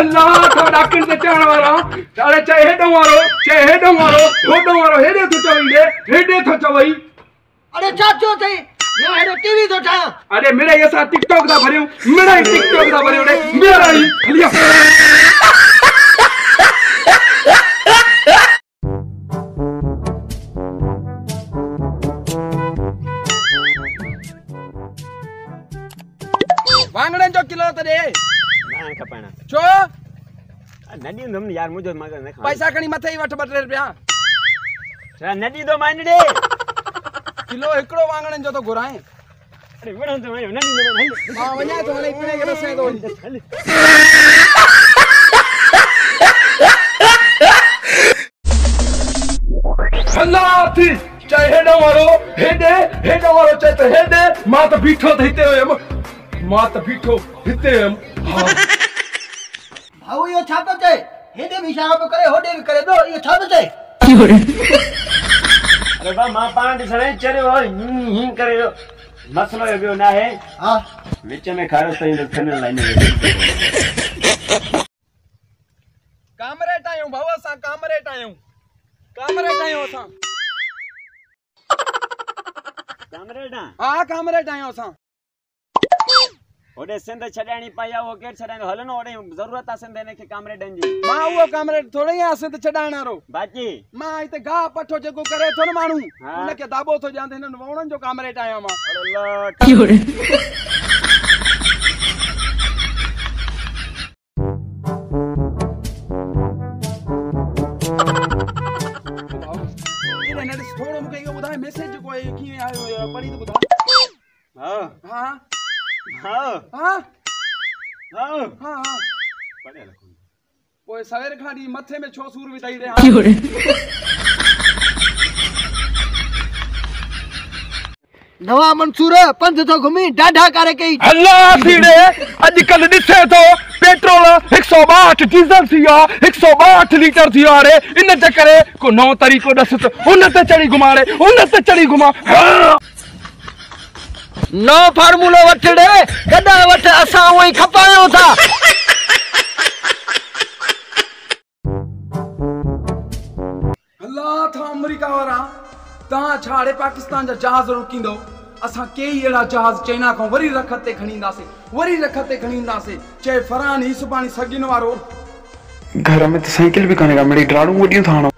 अल्लाह तो डाकिन से चढ़ वाला अरे चाहे हेडो मारो होडो मारो हेडे तो चवई हेडे तो चवई अरे चाचो थे यो हेडो टीवी तो था अरे मेरे ये सा टिकटॉक दा भरियो मेरा टिकटॉक दा भरियो रे मेरा ही लिया वांगड़न जो किलो त दे ना खपाना छो नडी दम यार मुझे मगर न खा पैसा कणी मथे ही वठ 2 रुपया छा नडी दो मान दे किलो एकड़ो वांगड़न जो तो घुराए अरे वणन तो नडी दो मान हां वणा तो हले पिणे के रसे तो अल्लाह थी चाहे हेडो मारो चाहे तो हेडे मां तो बीठो थ हिते हम हां भाऊ यो छा तो चे हेडे भी इशारा पे करे होडे भी करे दो यो छा तो चे अरे बा मां पाण दिसणे चरे हो हिं करे मसलो यो ना है हां विच में खारो सही रखने लाइन कामरेट आयो भाऊ असा कामरेट आयो असा कामरेटा हां कामरेट आयो असा ओडे सिंध छडाणी पाया वो केर छडाणी हलनो ओडे जरूरत आ सिंध ने के कामरेडन जी मां वो कामरेट थोड़ी आ सिंध छडाणारो बाकी मां इते गा पठो जको करे थो न मानू उन के दाबो थो जांदे न वणन जो कामरेट आयो मां अरे इने ने थोड़ो मुके यो बुधाए मैसेज कोई की आयो पढ़ी तो बुधा हां हां हां हां हां हां पढ़े लखो ओए सवेर खाडी मथे में छो सूर विदाई रे नवा मंसूर पंध तो घुमी डाढा करे कई अल्लाह थीड़े आजकल दिसे तो पेट्रोल 162 डीजल थिया 162 लीटर थिया रे इन चक्करे को नौ तरीको दस उन ते चढ़ी घुमा नो फार्मूलो वठड़े कदा वठ असा वही खपायो था अल्लाह था अमेरिका वाला ता छाड़े पाकिस्तान जा जहाज रोकिंदो असा के एड़ा जहाज चाइना को वरी रखते खणींदासे चे फरहान हिसबानी सगिन वारो घर में तो साइकिल भी कनेगा मेरी ड्राड़ू वडियो थानो